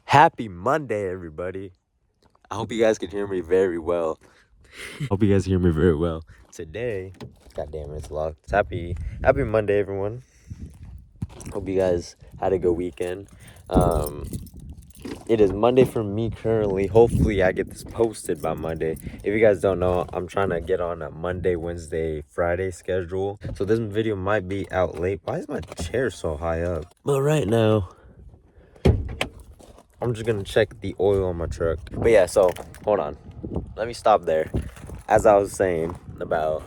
Happy Monday, everybody. I hope you guys can hear me very well. Today, god damn it, it's locked. Happy Monday, everyone. Hope you guys had a good weekend. It is Monday for me currently. Hopefully, I get this posted by Monday. If you guys don't know, I'm trying to get on a Monday, Wednesday, Friday schedule. So this video might be out late. Why is my chair so high up? But right now, I'm just gonna check the oil on my truck. But yeah, so hold on. Let me stop there. As I was saying about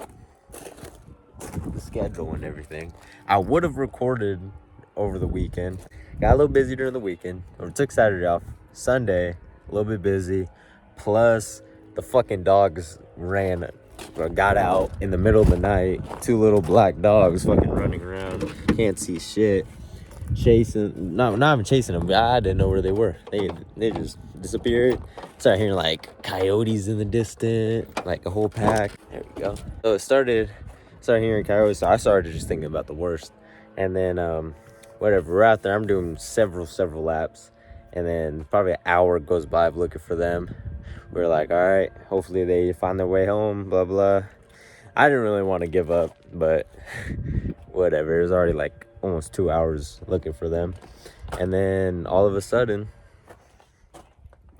the schedule and everything, I would have recorded over the weekend. Got a little busy during the weekend. Or took Saturday off. Sunday, a little bit busy. Plus, the fucking dogs got out in the middle of the night. Two little black dogs fucking running around. Can't see shit. Not even chasing them. I didn't know where they were. They just disappeared. Started hearing like coyotes in the distance, like a whole pack. There we go. So started hearing coyotes. So I started just thinking about the worst. And then whatever, we're out there. I'm doing several laps, and then probably an hour goes by of looking for them. We're like, all right, hopefully they find their way home. Blah blah. I didn't really want to give up, but whatever. It was already like almost 2 hours looking for them, and then all of a sudden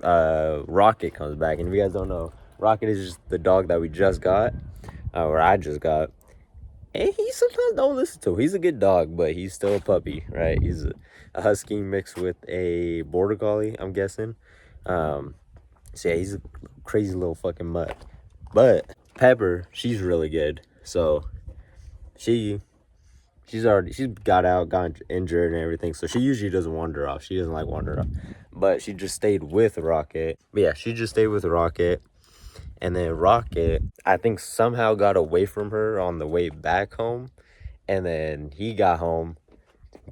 Rocket comes back. And if you guys don't know, Rocket is just the dog that we just got, or I just got, and he sometimes don't listen to. He's a good dog, but he's still a puppy, right? He's a husky mixed with a border collie, I'm guessing. So yeah, he's a crazy little fucking mutt. But Pepper, she's really good. So she's got out, got injured and everything. So she usually doesn't wander off. She doesn't like wander off. But she just stayed with Rocket. But yeah, she just stayed with Rocket. And then Rocket, I think, somehow got away from her on the way back home. And then he got home,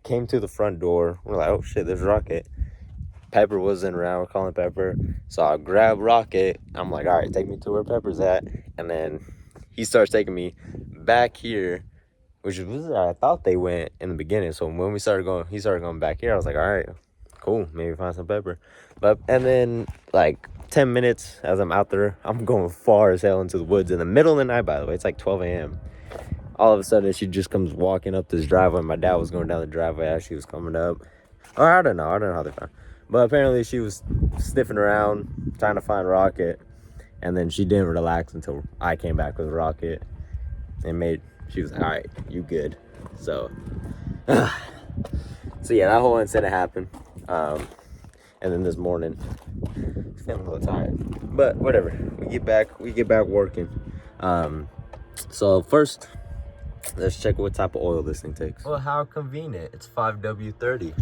came to the front door. We're like, oh shit, there's Rocket. Pepper wasn't around. We're calling Pepper. So I grabbed Rocket. I'm like, all right, take me to where Pepper's at. And then he starts taking me back here, which was where I thought they went in the beginning. So when he started going back here. I was like, all right, cool, maybe find some Pepper. And then like 10 minutes as I'm out there, I'm going far as hell into the woods in the middle of the night, by the way. It's like 12 a.m. All of a sudden, she just comes walking up this driveway. My dad was going down the driveway as she was coming up. Or I don't know how they found her. But apparently she was sniffing around, trying to find Rocket. And then she didn't relax until I came back with Rocket. And she was like, all right, you good. So yeah, that whole incident happened. And then this morning, feeling a little tired. But whatever, we get back working. So first, let's check what type of oil this thing takes. Well, how convenient. It's 5W30.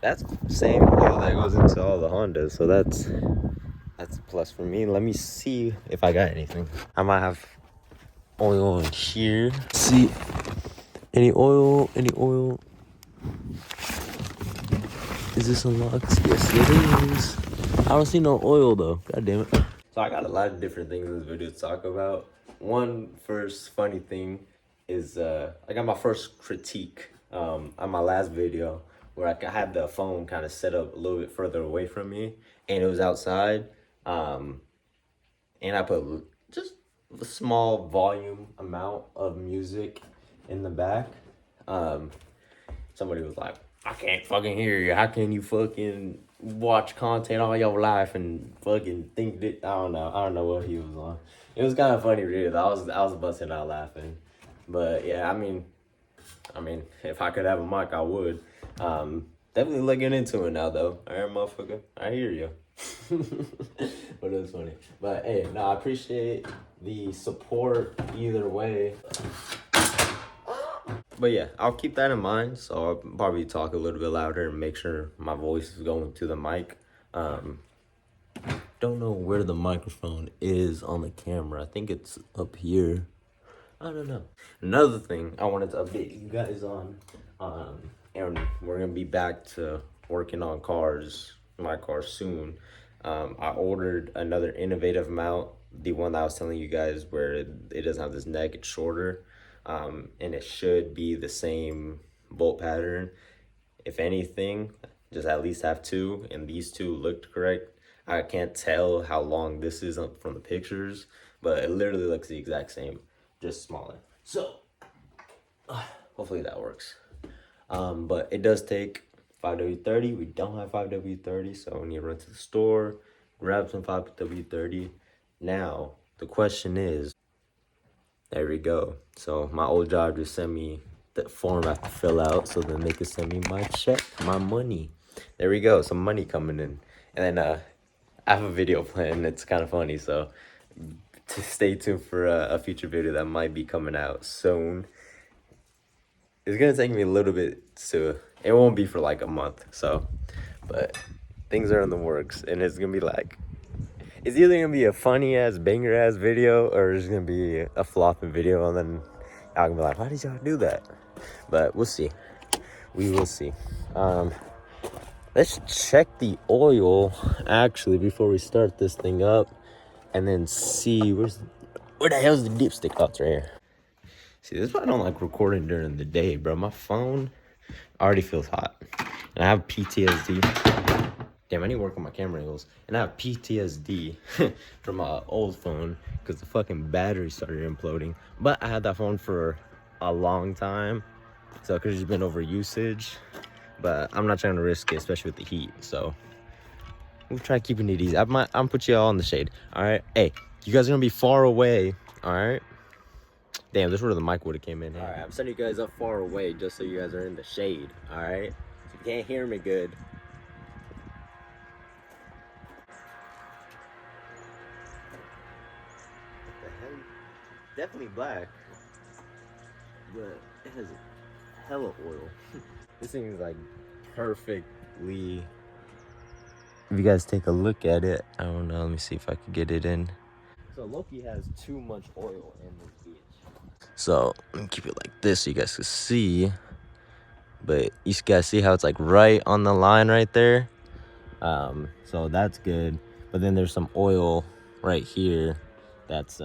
That's the same oil that goes into all the Hondas, so that's a plus for me. Let me see if I got anything. I might have oil in here. Let's see. Any oil? Is this unlocked? Yes, it is. I don't see no oil though. God damn it. So I got a lot of different things in this video to talk about. One first funny thing is I got my first critique on my last video, where I had the phone kind of set up a little bit further away from me, and it was outside. And I put just a small volume amount of music in the back. Somebody was like, I can't fucking hear you. How can you fucking watch content all your life and fucking think that? I don't know what he was on. It was kind of funny to read. I was busting out laughing. But yeah, I mean, if I could have a mic, I would. Definitely looking into it now, though. All right, motherfucker, I hear you. But it was funny. But hey, no, I appreciate the support either way. But yeah, I'll keep that in mind. So I'll probably talk a little bit louder and make sure my voice is going to the mic. Don't know where the microphone is on the camera. I think it's up here. I don't know. Another thing I wanted to update you guys on, and we're gonna be back to working on my car soon. I ordered another innovative mount, the one that I was telling you guys, where it doesn't have this neck, it's shorter, and it should be the same bolt pattern. If anything, just at least have two, and these two looked correct. I can't tell how long this is from the pictures, but it literally looks the exact same, just smaller. So hopefully that works. But it does take 5W30. We don't have 5W30, so we need to run to the store, grab some 5W30. Now the question is, there we go. So my old job just sent me the form I have to fill out so then they can send me my check, my money. There we go, some money coming in. And then I have a video planned. It's kind of funny, so to stay tuned for a future video that might be coming out soon. It's gonna take me a little bit to, it won't be for like a month, so, but things are in the works, and it's gonna be like, it's either gonna be a funny ass banger ass video, or it's gonna be a flopping video, and then y'all gonna be like, why did y'all do that? But we'll see. We will see. Let's check the oil actually before we start this thing up, and then see where the hell's the dipstick? Oh, it's right here. See, this is why I don't like recording during the day, bro. My phone already feels hot, and I have PTSD. Damn, I need to work on my camera angles. And I have PTSD from my old phone because the fucking battery started imploding. But I had that phone for a long time, so it could have just been over usage. But I'm not trying to risk it, especially with the heat. So we'll try keeping it easy. I'm put you all in the shade. All right. Hey, you guys are gonna be far away. All right. Damn, this is where the mic would have came in. All right, I'm setting you guys up far away just so you guys are in the shade. All right. So if you can't hear me good. Definitely black, but it has hella oil. This thing is like perfectly. If you guys take a look at it, I don't know. Let me see if I can get it in. So Loki has too much oil in this bitch. So let me keep it like this so you guys can see. But you guys see how it's like right on the line right there. So that's good. But then there's some oil right here. That's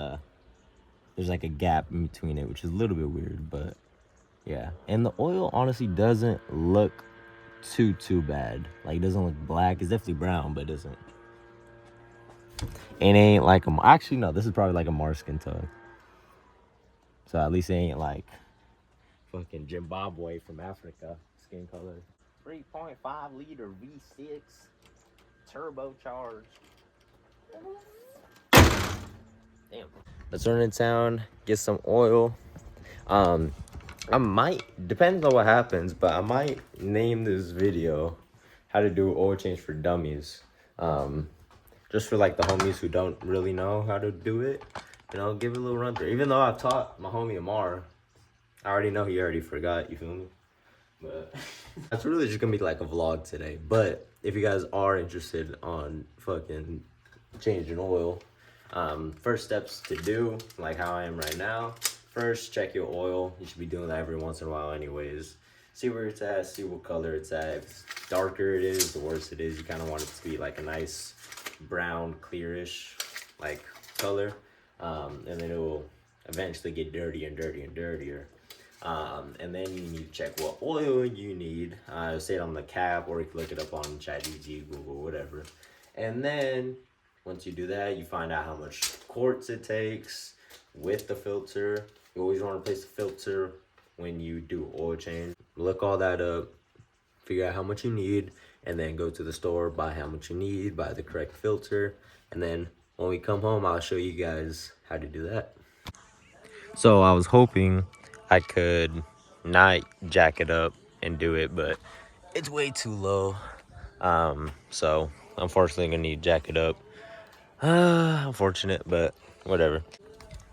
there's like a gap in between it, which is a little bit weird, but yeah. And the oil honestly doesn't look too bad. Like, it doesn't look black. It's definitely brown, but it doesn't. It ain't like a, actually no, this is probably like a Marskin tug. So at least it ain't like fucking Zimbabwe from Africa skin color. 3.5 liter V6 turbocharged. Damn. Let's run in town, get some oil. I might, depends on what happens, but I might name this video how to do oil change for dummies. Just for like the homies who don't really know how to do it, you know, give it a little run through. Even though I've taught my homie Amar, I already know he already forgot, you feel me? But that's really just gonna be like a vlog today. But if you guys are interested on fucking changing oil, first steps to do, like how I am right now, first check your oil. You should be doing that every once in a while anyways. See where it's at, see what color it's at. If it's darker it is, the worse it is. You kind of want it to be like a nice brown, clearish like color, and then it will eventually get dirtier and dirtier and dirtier. And then you need to check what oil you need. Say it on the cap, or you can look it up on ChatGPT, Google, whatever. And then once you do that, you find out how much quarts it takes with the filter. You always want to replace the filter when you do oil change. Look all that up, figure out how much you need, and then go to the store, buy how much you need, buy the correct filter, and then when we come home, I'll show you guys how to do that. So I was hoping I could not jack it up and do it, but it's way too low. So unfortunately I'm gonna need to jack it up. Unfortunate, but whatever.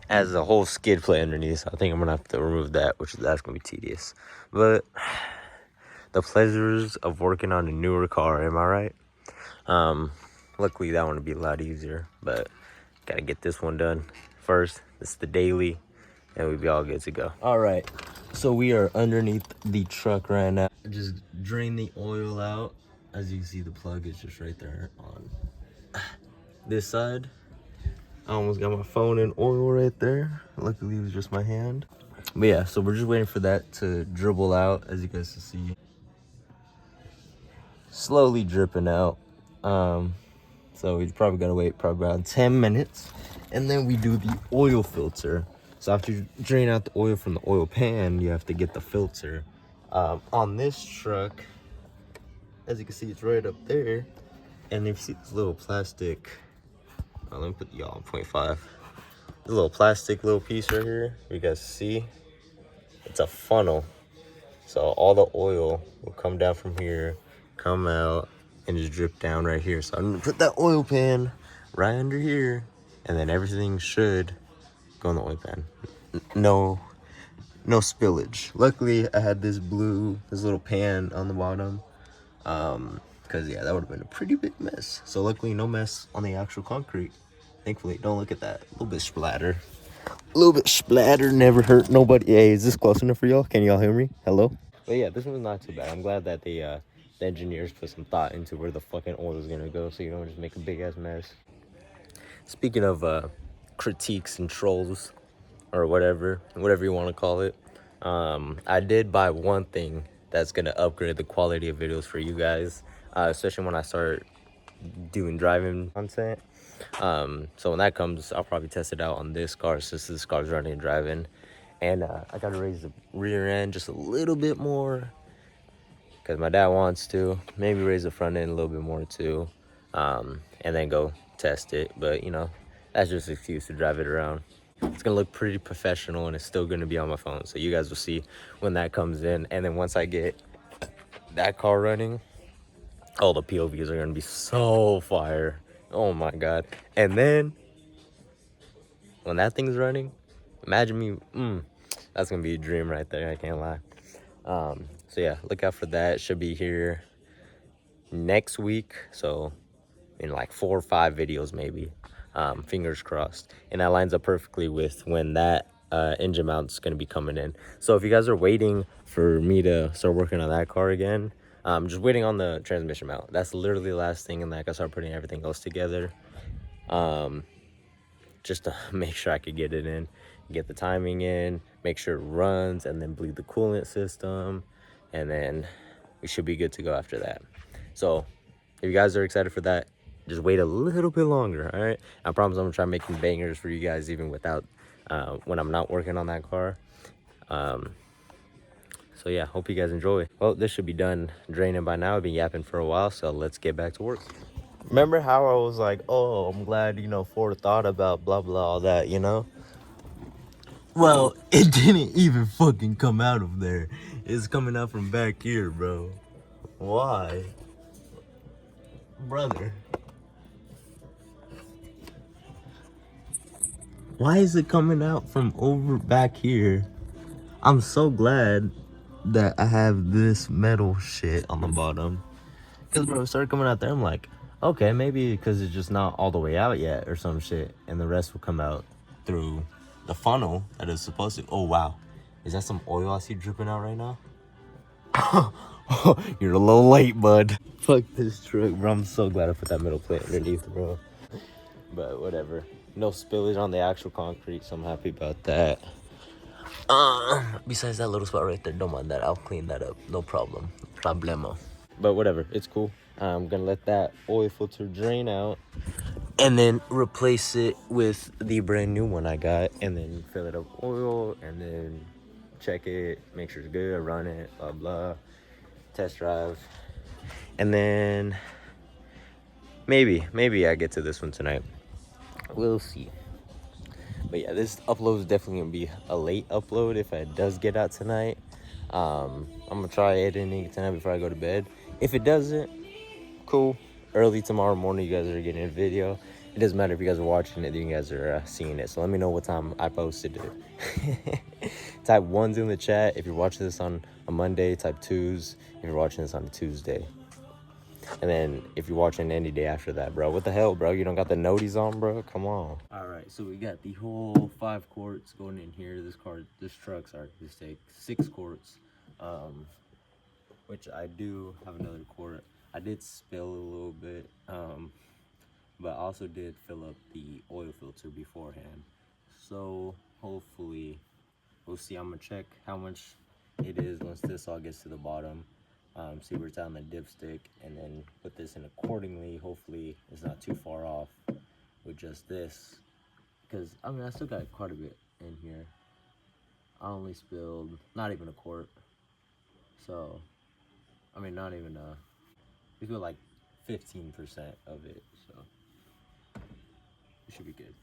As a whole skid plate underneath, so I think I'm gonna have to remove that, that's gonna be tedious. But the pleasures of working on a newer car, am I right? Luckily that one would be a lot easier, but gotta get this one done first. This is the daily, and we'll be all good to go. All right, so we are underneath the truck right now. Just drain the oil out. As you can see, the plug is just right there on this side. I almost got my phone in oil right there. Luckily it was just my hand. But yeah, so we're just waiting for that to dribble out, as you guys can see. slowly dripping out. So we probably gotta wait probably around 10 minutes, and then we do the oil filter. So after you drain out the oil from the oil pan, you have to get the filter. On this truck, as you can see, it's right up there. And if you see this little plastic, let me put y'all on 0.5. This little plastic little piece right here, you guys see, it's a funnel. So all the oil will come down from here, come out, and just drip down right here. So I'm gonna put that oil pan right under here, and then everything should go in the oil pan. No spillage. Luckily, I had this little pan on the bottom, because yeah, that would have been a pretty big mess. So luckily, no mess on the actual concrete. Thankfully, don't look at that. A little bit splatter. A little bit splatter, never hurt nobody. Hey, is this close enough for y'all? Can y'all hear me? Hello? But yeah, this one's not too bad. I'm glad that the engineers put some thought into where the fucking oil is gonna go, so you don't just make a big ass mess. Speaking of critiques and trolls, or whatever you want to call it, I did buy one thing that's gonna upgrade the quality of videos for you guys, especially when I start doing driving content. So when that comes, I'll probably test it out on this car since this car's running and driving. And I gotta raise the rear end just a little bit more because my dad wants to. Maybe raise the front end a little bit more too, and then go test it. But you know, that's just an excuse to drive it around. It's gonna look pretty professional, and it's still gonna be on my phone, so you guys will see when that comes in. And then once I get that car running, all the POVs are gonna be so fire. Oh my god. And then when that thing's running, imagine me, that's gonna be a dream right there, I can't lie. So yeah, look out for that. It should be here next week, so in like 4 or 5 videos maybe. Fingers crossed. And that lines up perfectly with when that engine mount's gonna be coming in. So if you guys are waiting for me to start working on that car again, just waiting on the transmission mount. That's literally the last thing, and then I can start putting everything else together. Just to make sure I could get it in, get the timing in, make sure it runs, and then bleed the coolant system, and then we should be good to go after that. So if you guys are excited for that, just wait a little bit longer, all right? I promise I'm gonna try making bangers for you guys even without when I'm not working on that car. So yeah, hope you guys enjoy. Well, this should be done draining by now. I've been yapping for a while, so let's get back to work. Remember how I was like, oh, I'm glad, Ford thought about blah, blah, all that, Well, it didn't even fucking come out of there. It's coming out from back here, bro. Why? Brother. Why is it coming out from over back here? I'm so glad that I have this metal shit on the bottom. Because, bro, it started coming out there. I'm like, okay, maybe because it's just not all the way out yet or some shit. And the rest will come out through the funnel that is supposed to. Oh, wow. Is that some oil I see dripping out right now? You're a little late, bud. Fuck this truck, bro. I'm so glad I put that metal plate underneath, bro. But whatever. No spillage on the actual concrete, so I'm happy about that. Besides that little spot right there, don't mind that. I'll clean that up. No problem. Problemo. But whatever, it's cool. I'm gonna let that oil filter drain out and then replace it with the brand new one I got, and then fill it up with oil, and then check it, make sure it's good, run it, blah blah, test drive, and then maybe I get to this one tonight. We'll see. But yeah, this upload is definitely gonna be a late upload if it does get out tonight. I'm gonna try editing it tonight before I go to bed. If it doesn't, cool. Early tomorrow morning, you guys are getting a video. It doesn't matter if you guys are watching it, you guys are seeing it. So let me know what time I posted it. Type 1s in the chat if you're watching this on a Monday. Type 2s if you're watching this on a Tuesday. And then if you're watching any day after that, bro. What the hell, bro? You don't got the noties on, bro? Come on. All right, so we got the whole 5 quarts going in here. This truck, sorry, this take 6 quarts. Which I do have another quart. I did spill a little bit, but I also did fill up the oil filter beforehand. So hopefully, we'll see. I'm gonna check how much it is once this all gets to the bottom. see where it's at on the dipstick, and then put this in accordingly. Hopefully it's not too far off with just this, because I mean I still got quite a bit in here. I only spilled not even a quart, so I mean not even we spilled like 15% of it, so it should be good.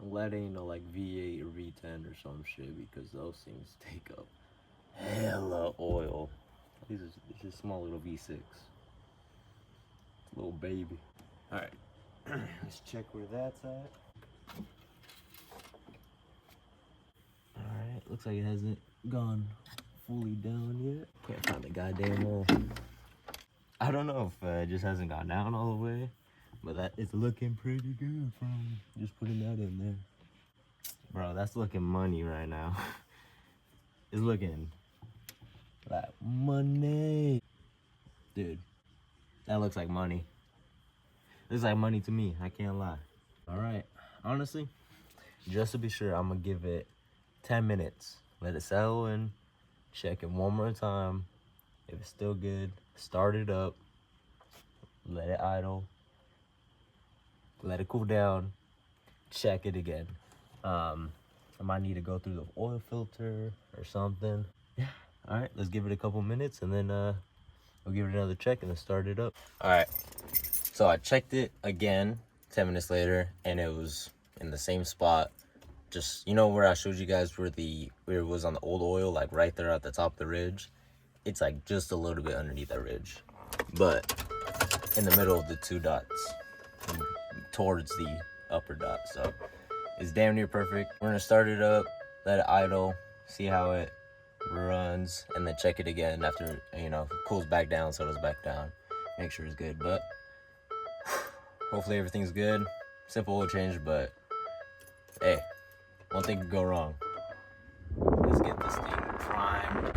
I'm glad it ain't no like V8 or V10 or some shit, because those things take up hella oil. These are just small little V6. Little baby. Alright, let's check where that's at. Alright, looks like it hasn't gone fully down yet. Can't find the goddamn hole. I don't know if it just hasn't gone down all the way, but that is looking pretty good from just putting that in there. Bro, that's looking money right now. It's looking like money. Dude, that looks like money. Looks like money to me, I can't lie. Alright, honestly, just to be sure, I'm gonna give it 10 minutes. Let it settle in, check it one more time. If it's still good, start it up, let it idle, let it cool down, check it again. I might need to go through the oil filter or something. Yeah, all right, let's give it a couple minutes, and then we'll give it another check and then start it up. All right, so I checked it again 10 minutes later, and it was in the same spot. Just, you know where I showed you guys where it was on the old oil, like right there at the top of the ridge? It's like just a little bit underneath that ridge, but in the middle of the two dots, towards the upper dot. So it's damn near perfect. We're gonna start it up, let it idle, see how it runs, and then check it again after, you know, it cools back down, settles back down, make sure it's good. But hopefully everything's good. Simple oil change, but hey, one thing could go wrong. Let's get this thing primed.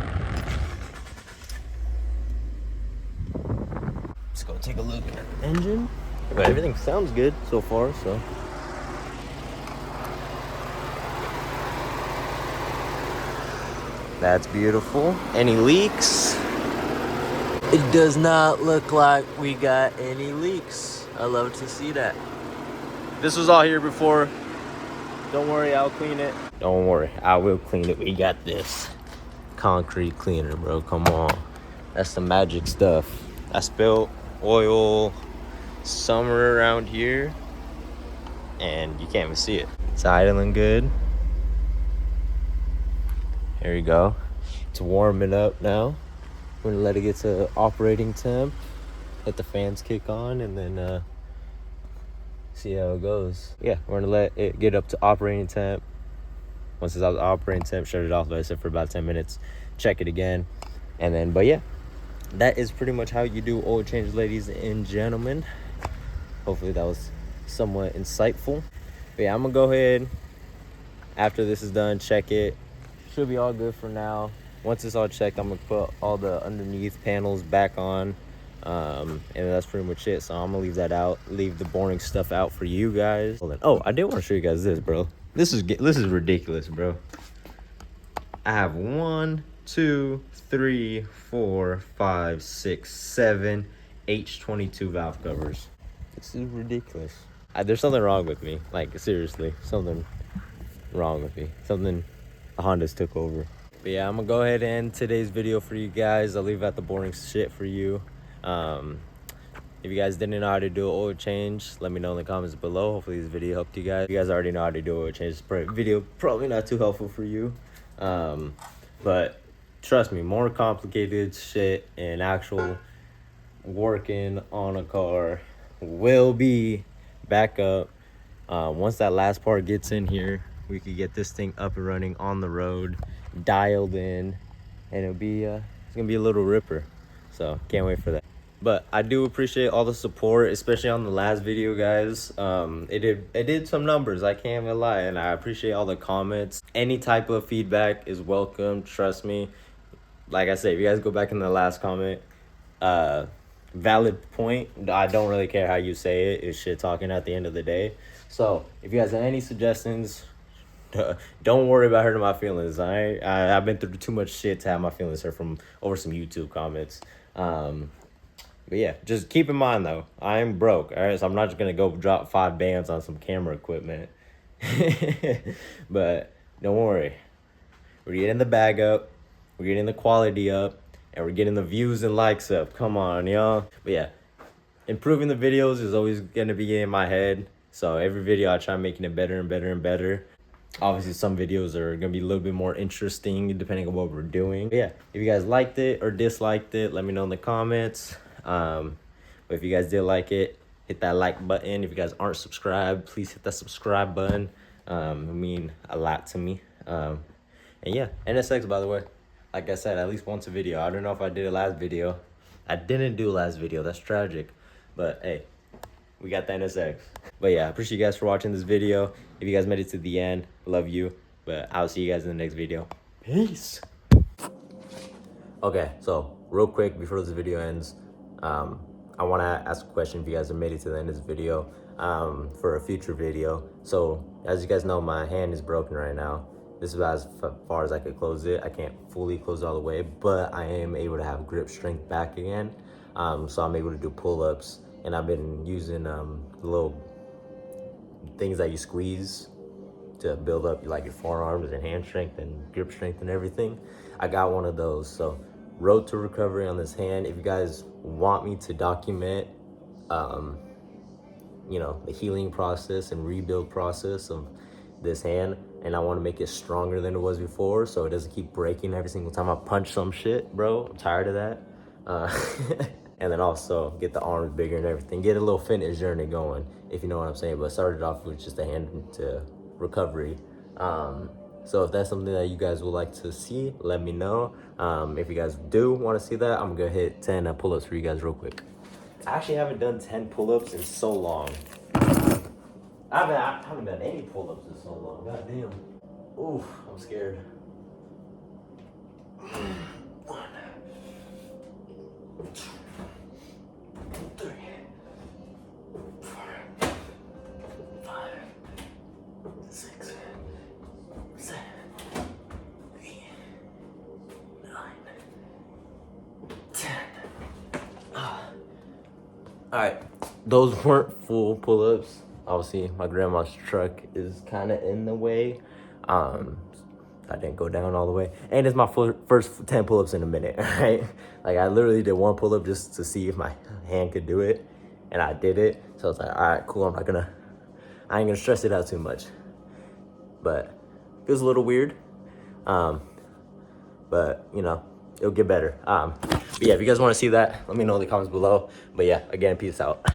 Let's go take a look at the engine. But everything sounds good so far, so. That's beautiful. Any leaks? It does not look like we got any leaks. I love to see that. This was all here before. Don't worry, I'll clean it. Don't worry, I will clean it. We got this concrete cleaner, bro. Come on. That's the magic stuff. I spilled oil somewhere around here, and you can't even see it. It's idling good. There you go. It's warming up now. We're gonna let it get to operating temp, let the fans kick on, and then see how it goes. Yeah, we're gonna let it get up to operating temp. Once it's out of operating temp, shut it off, let it sit for about 10 minutes, check it again, and then, but yeah, that is pretty much how you do oil change, ladies and gentlemen. Hopefully that was somewhat insightful. But yeah, I'm gonna go ahead, after this is done, check it. Should be all good for now. Once it's all checked, I'm gonna put all the underneath panels back on, and that's pretty much it. So I'm gonna leave that out, leave the boring stuff out for you guys. Oh, I did want to show you guys this, bro. This is ridiculous, bro. I have 1, 2, 3, 4, 5, 6, 7 H22 valve covers. This is ridiculous. There's something wrong with me. Like, seriously, something wrong with me. Something the Hondas took over. But yeah, I'm gonna go ahead and end today's video for you guys. I'll leave out the boring shit for you. If you guys didn't know how to do an oil change, let me know in the comments below. Hopefully this video helped you guys. If you guys already know how to do an oil change, this video probably not too helpful for you. But trust me, more complicated shit and actual working on a car will be back up. Once that last part gets in here, we could get this thing up and running on the road, dialed in, and it'll be it's gonna be a little ripper. So can't wait for that. But I do appreciate all the support, especially on the last video, guys. It did some numbers, I can't even lie, and I appreciate all the comments. Any type of feedback is welcome, trust me. Like I said, if you guys go back in the last comment, valid point. I don't really care how you say it. It's shit talking at the end of the day. So if you guys have any suggestions, don't worry about hurting my feelings. I've been through too much shit to have my feelings hurt from over some YouTube comments. But yeah, just keep in mind though, I am broke. All right, so I'm not just gonna go drop 5 bands on some camera equipment. But don't worry, we're getting the bag up, we're getting the quality up, and we're getting the views and likes up. Come on, y'all. But yeah, improving the videos is always gonna be in my head. So every video I try making it better and better and better. Obviously some videos are gonna be a little bit more interesting depending on what we're doing. But yeah, if you guys liked it or disliked it, let me know in the comments. But if you guys did like it, hit that like button. If you guys aren't subscribed, please hit that subscribe button. It mean a lot to me. And yeah, NSX, by the way, like I said, at least once a video. I don't know if I did a last video. I didn't do last video. That's tragic. But hey, we got the NSX. But yeah, I appreciate you guys for watching this video. If you guys made it to the end, love you. But I'll see you guys in the next video. Peace. Okay, so real quick before this video ends, I want to ask a question if you guys have made it to the end of this video for a future video. So as you guys know, my hand is broken right now. This is about as far as I could close it. I can't fully close it all the way, but I am able to have grip strength back again. So I'm able to do pull-ups, and I've been using the little things that you squeeze to build up like your forearms and hand strength and grip strength and everything. I got one of those. So road to recovery on this hand. If you guys want me to document you know, the healing process and rebuild process of this hand, and I want to make it stronger than it was before so it doesn't keep breaking every single time I punch some shit, bro, I'm tired of that. And then also get the arms bigger and everything, get a little fitness journey going, if you know what I'm saying. But started off with just a hand to recovery. So if that's something that you guys would like to see, let me know. If you guys do want to see that, I'm gonna hit 10 pull-ups for you guys real quick. I actually haven't done 10 pull-ups in so long. I haven't done any pull-ups in so long. God damn. Oof, I'm scared. 1, 2, 3, 4, 5, 6, 7, 8, 9, 10. Alright, those weren't full pull-ups. Obviously, my grandma's truck is kind of in the way. I didn't go down all the way. And it's my first 10 pull-ups in a minute, right? Like, I literally did one pull-up just to see if my hand could do it. And I did it. So I was like, all right, cool. I ain't gonna stress it out too much. But it was a little weird. But, you know, it'll get better. But yeah, if you guys want to see that, let me know in the comments below. But yeah, again, peace out.